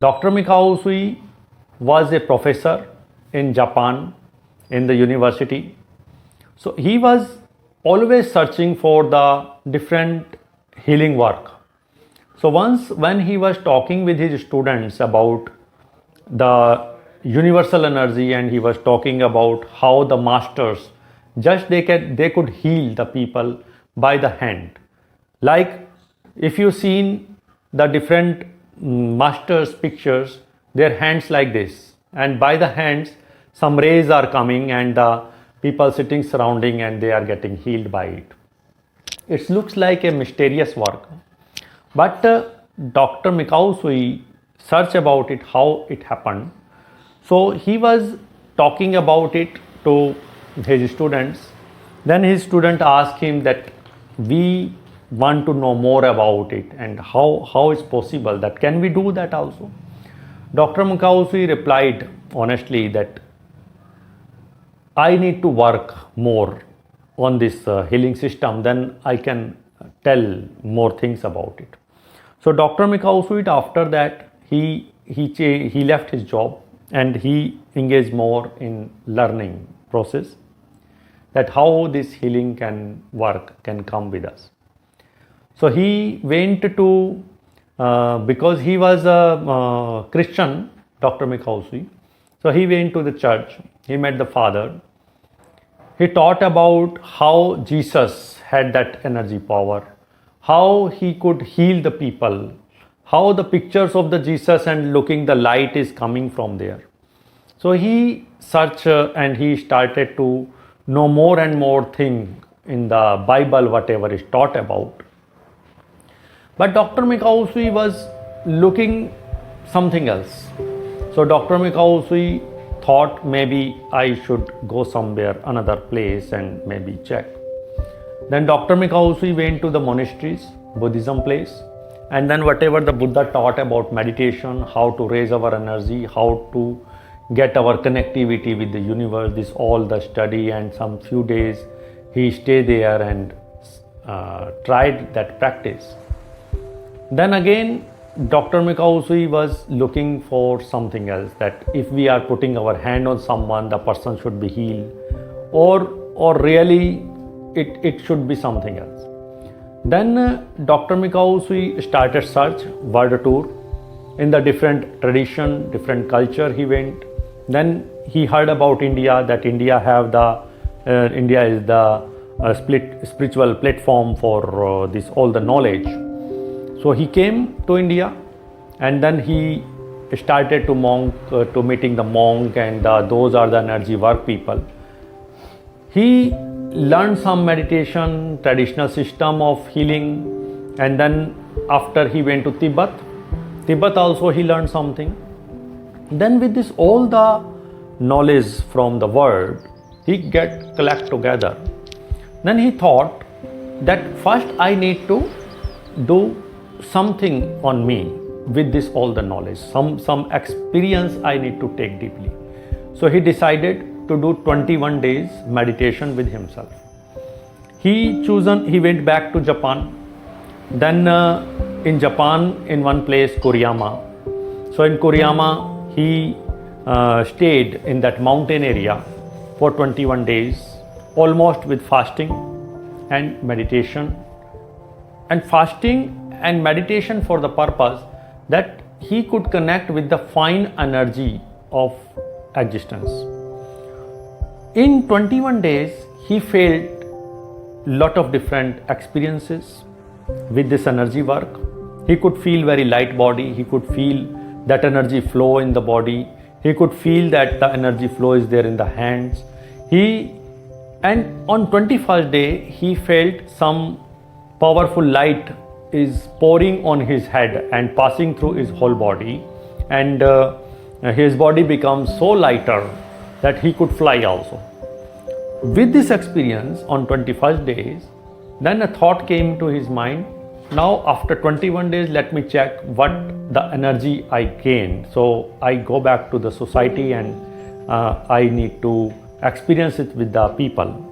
Dr. Mikao Usui was a professor in Japan in the university. So he was always searching for the different healing work. So once when he was talking with his students about the universal energy, and he was talking about how the masters just they could heal the people by the hand, like if you seen the different masters pictures, their hands like this, and by the hands some rays are coming and the people sitting surrounding and they are getting healed by it. It looks like a mysterious work, but Dr. Mikao Usui searched about it, how it happened. So he was talking about it to his students. Then his student asked him that we want to know more about it, and how is possible that can we do that also. Dr. Mikao Usui replied honestly that I need to work more on this healing system, then I can tell more things about it. So Dr. Mikao Usui, after that, he left his job and he engaged more in learning process, that how this healing can work, can come with us. So he went to, because he was a Christian, Dr. Mikao Usui, so he went to the church, he met the father, he taught about how Jesus had that energy power, how he could heal the people, how the pictures of the Jesus and looking the light is coming from there. So he searched and he started to know more and more thing in the Bible, whatever is taught about. But Dr. Mikao Usui was looking something else. So Dr. Mikao Usui thought maybe I should go somewhere, another place, and maybe check. Then Dr. Mikao Usui went to the monasteries, Buddhism place, and then whatever the Buddha taught about meditation, how to raise our energy, how to get our connectivity with the universe, this all the study, and some few days he stayed there and tried that practice. Then again Dr. Mikao Usui was looking for something else, that if we are putting our hand on someone, the person should be healed, or really it should be something else. Then Dr. Mikao Usui started search, world tour, in the different tradition, different culture he went. Then he heard about India, that India have the India is the spiritual platform for this all the knowledge. So he came to India, and then he started to meeting the monk, and those are the energy work people. He learned some meditation, traditional system of healing, and then after he went to Tibet also he learned something. Then with this all the knowledge from the world, he collect together. Then he thought that first I need to do something on me with this all the knowledge, some experience I need to take deeply. So he decided to do 21 days meditation with himself. He went back to Japan. Then in Japan, in one place, Koriyama. So in Koriyama, he stayed in that mountain area for 21 days, almost with fasting and meditation. And fasting and meditation for the purpose that he could connect with the fine energy of existence. In 21 days, he felt lot of different experiences with this energy work. He could feel very light body, he could feel that energy flow in the body, he could feel that the energy flow is there in the hands. And on 21st day, he felt some powerful light is pouring on his head and passing through his whole body, and his body becomes so lighter that he could fly also. With this experience on 21st days, then a thought came to his mind, now after 21 days let me check what the energy I gained. So I go back to the society and I need to experience it with the people.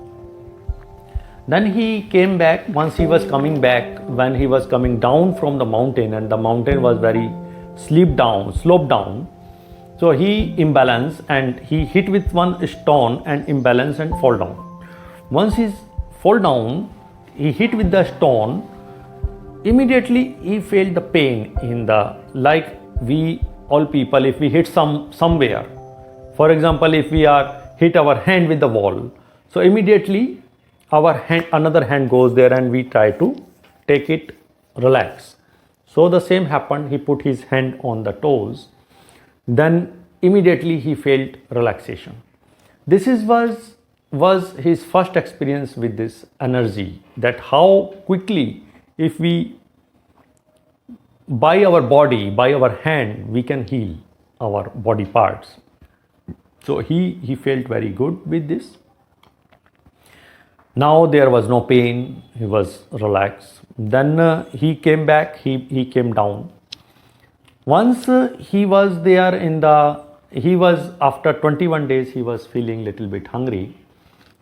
Then he came back. Once he was coming back, when he was coming down from the mountain, and the mountain was very sloped down. So he imbalanced and he hit with one stone and imbalance and fall down. Once he fall down, he hit with the stone. Immediately he felt the pain in the, like we all people, if we hit somewhere, for example, if we are hit our hand with the wall, so immediately our hand, another hand goes there and we try to take it, relax. So the same happened. He put his hand on the toes, then immediately he felt relaxation. This was his first experience with this energy, that how quickly, if we by our body, by our hand, we can heal our body parts. So he felt very good with this. Now there was no pain, he was relaxed. Then he came back, he came down. Once he was there after 21 days, he was feeling little bit hungry.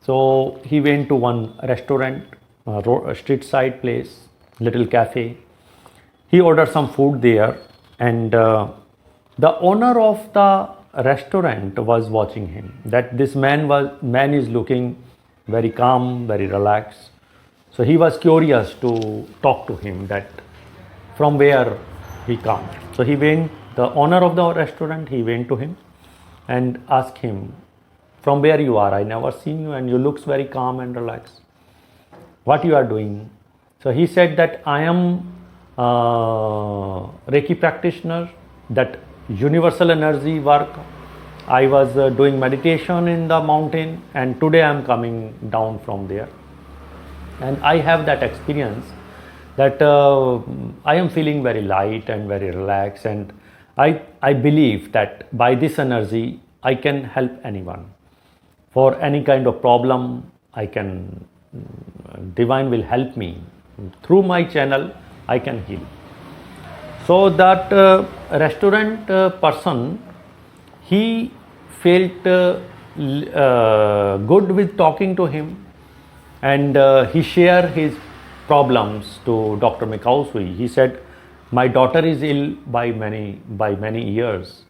So he went to one restaurant, a street side place, little cafe. He ordered some food there, and the owner of the restaurant was watching him. That this man is looking very calm, very relaxed. So he was curious to talk to him, that from where he comes. So he went, the owner of the restaurant, he went to him and asked him, from where you are? I never seen you and you looks very calm and relaxed. What you are doing? So he said that I am Reiki practitioner, that universal energy work. I was doing meditation in the mountain, and today I am coming down from there. And I have that experience that I am feeling very light and very relaxed, and I believe that by this energy I can help anyone. For any kind of problem, divine will help me. Through my channel, I can heal. So that restaurant person, he felt good with talking to him, and he shared his problems to Dr. Mikao Usui. He said, my daughter is ill by many years,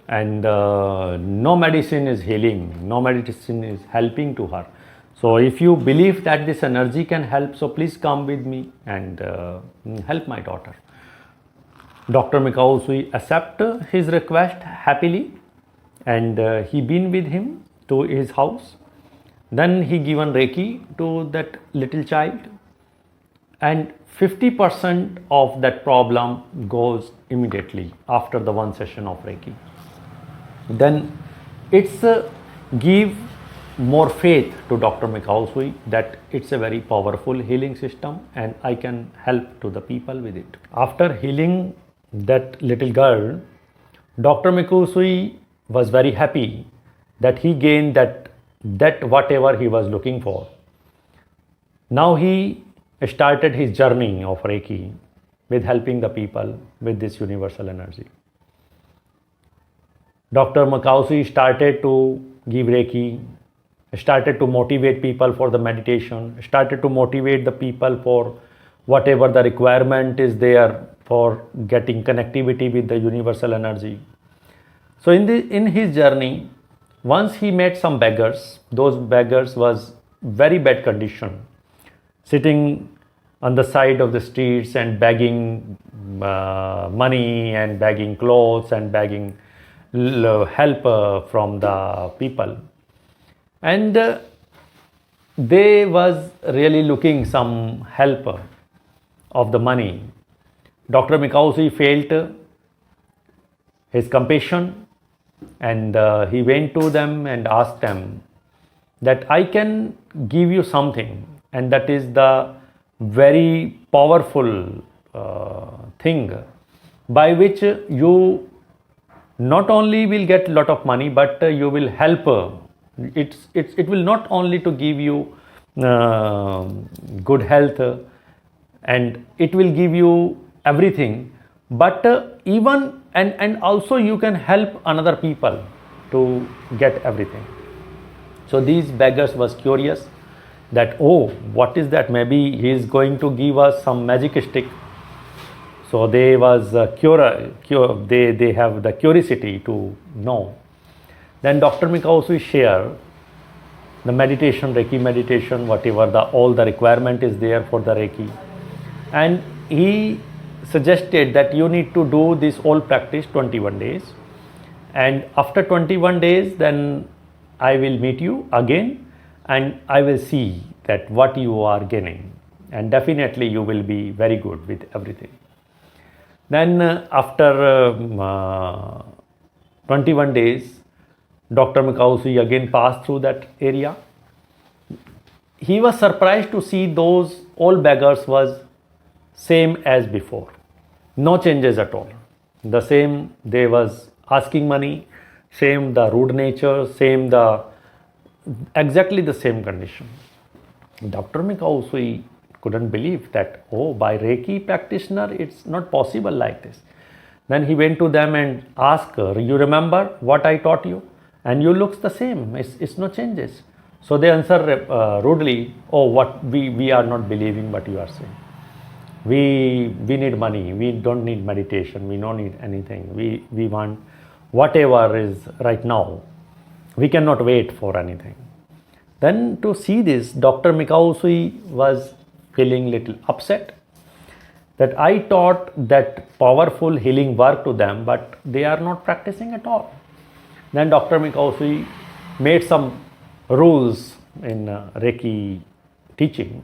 and no medicine is healing, no medicine is helping to her. So if you believe that this energy can help, so please come with me and help my daughter. Dr. Mikao Usui accepted his request happily, and he been with him to his house. Then he given Reiki to that little child, and 50% of that problem goes immediately after the one session of Reiki. Then it's give more faith to Dr. Mikao Usui that it's a very powerful healing system and I can help to the people with it. After healing that little girl, Dr. Mikao Usui was very happy that he gained that whatever he was looking for. Now he started his journey of Reiki with helping the people with this universal energy. Dr. Mikao Usui started to give Reiki, started to motivate people for the meditation, started to motivate the people for whatever the requirement is there for getting connectivity with the universal energy. So in his journey, once he met some beggars. Those beggars was very bad condition, sitting on the side of the streets and begging money and begging clothes and begging help from the people. And they was really looking some help of the money. Dr. Mikao Usui felt his compassion, and he went to them and asked them that I can give you something, and that is the very powerful thing by which you not only will get a lot of money, but you will help. It will not only to give you good health, and it will give you everything, but even and also you can help another people to get everything. So these beggars was curious that, oh, what is that? Maybe he is going to give us some magic stick. So they was they have the curiosity to know. Then Dr. Mikao Usui share the meditation, Reiki meditation, whatever all the requirement is there for the Reiki. And he suggested that you need to do this all practice 21 days. And after 21 days, then I will meet you again and I will see that what you are gaining. And definitely you will be very good with everything. Then after 21 days, Dr. Mikao Usui again passed through that area. He was surprised to see those all beggars was same as before. No changes at all. The same, they was asking money, same the rude nature, same the exactly the same condition. Dr. Mikao Usui couldn't believe that, oh, by Reiki practitioner, it's not possible like this. Then he went to them and asked her, you remember what I taught you? And you looks the same, it's no changes. So they answer rudely, oh, what we are not believing what you are saying. We need money, we don't need meditation, we don't need anything. We want whatever is right now. We cannot wait for anything. Then to see this, Dr. Mikao Usui was feeling little upset that I taught that powerful healing work to them, but they are not practicing at all. Then Dr. Mikao Usui made some rules in Reiki teaching,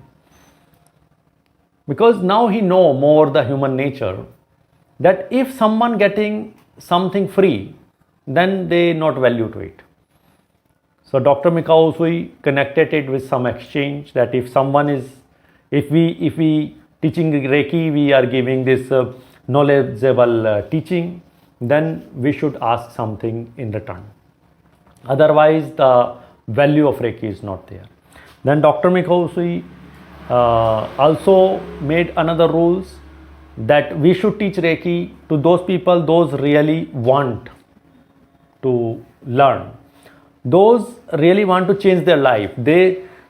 because now he know more the human nature, that if someone getting something free, then they not value to it. So Dr. Mikao Usui connected it with some exchange, that if someone is, if we teaching Reiki, we are giving this knowledgeable teaching, then we should ask something in return. Otherwise, the value of Reiki is not there. Then Dr. Mikao Usui also made another rules, that we should teach Reiki to those people, those really want to learn, those really want to change their life.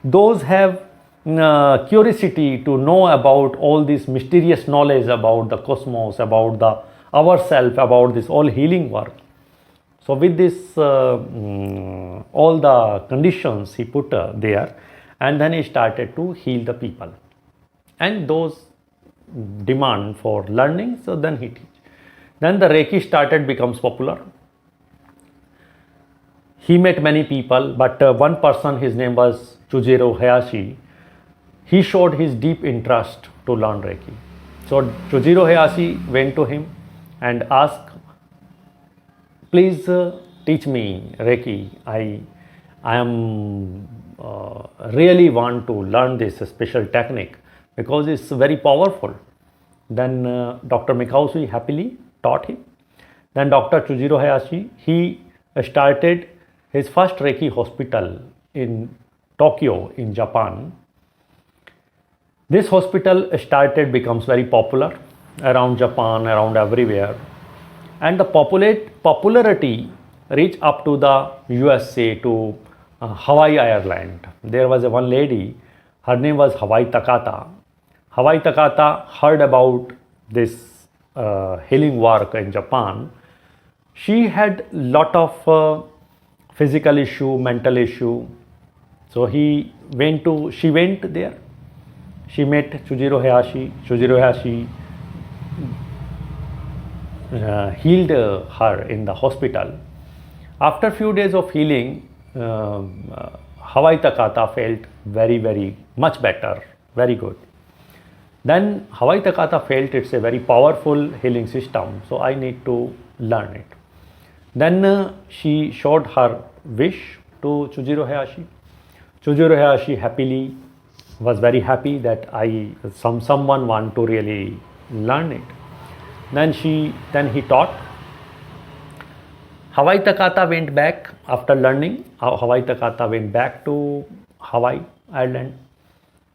Those have curiosity to know about all this mysterious knowledge about the cosmos, about the ourself, about this all healing work. So with this all the conditions he put there, and then he started to heal the people, and those demand for learning, so then he teach. Then the Reiki started becomes popular. He met many people, but one person, his name was Chujiro Hayashi, he showed his deep interest to learn Reiki. So Chujiro Hayashi went to him and asked, please teach me Reiki. I am really want to learn this special technique because it's very powerful. Then Dr. Mikao Usui happily taught him. Then Dr. Chujiro Hayashi, he started his first Reiki hospital in Tokyo in Japan. This hospital started becomes very popular around Japan, around everywhere, and the popularity reached up to the USA, to Hawaii Island. There was one lady, her name was Hawaii Takata. Hawaii Takata heard about this healing work in Japan. She had lot of physical issue, mental issue. So she went there. She met Chujiro Hayashi. Chujiro Hayashi healed her in the hospital. After few days of healing, Hawaii Takata felt very, very much better, very good. Then Hawaii Takata felt it's a very powerful healing system, so I need to learn it. Then she showed her wish to Chujiro Hayashi. Chujiro Hayashi happily was very happy that someone want to really learn it. Then he taught. Hawaii Takata went back after learning. Hawaii Takata went back to Hawaii Island,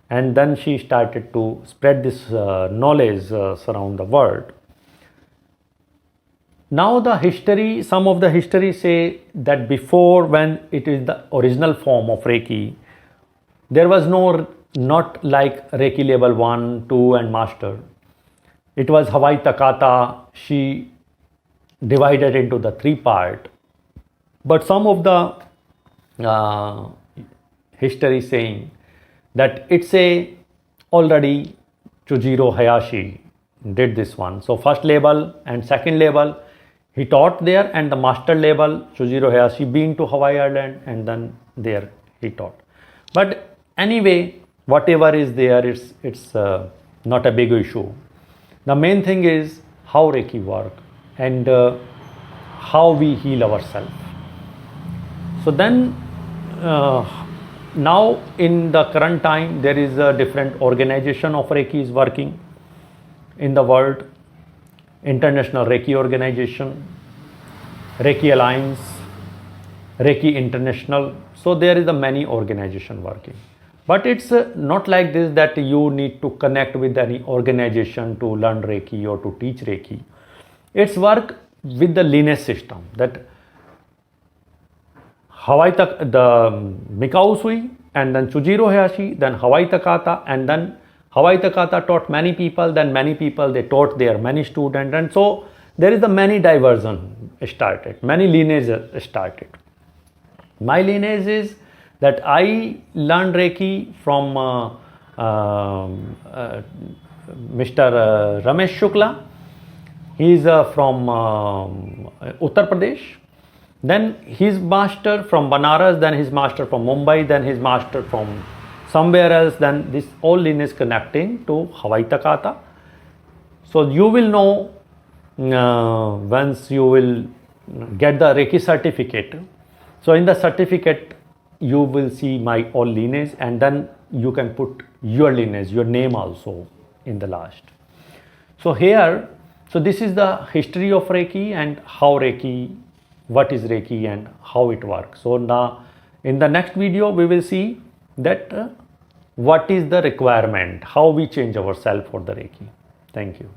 and then she started to spread this knowledge around the world. Now the history, some of the history say that before, when it is the original form of Reiki, there was not like Reiki level 1, 2 and master. it was Hawaii Takata. She divided into the three part, but some of the history saying that it's a already Chujiro Hayashi did this one. So first level and second level he taught there, and the master level Chujiro Hayashi been to Hawaii Island and then there he taught. But anyway, whatever is there, it's not a big issue. The main thing is how Reiki work and how we heal ourselves. So then now in the current time there is a different organization of Reiki is working in the world. International Reiki Organization, Reiki Alliance, Reiki International. So there is a many organization working. But it's not like this that you need to connect with any organization to learn Reiki or to teach Reiki. It's work with the lineage system, that the Mikao Usui and then Chujiro Hayashi, then Hawaii Takata, and then Hawaii Takata taught many people, then many people they taught their many students, and so there is a many diversion started, many lineages started. My lineage is that I learned Reiki from Mr. Ramesh Shukla. He is from Uttar Pradesh. Then his master from Banaras, then his master from Mumbai, then his master from somewhere else, then this all lineage connecting to Hawaii Takata. So you will know once you will get the Reiki certificate. So in the certificate you will see my all lineage, and then you can put your lineage, your name also in the last. So here, so this is the history of Reiki and how Reiki, what is Reiki and how it works. So now in the next video we will see that what is the requirement, how we change ourselves for the Reiki. Thank you.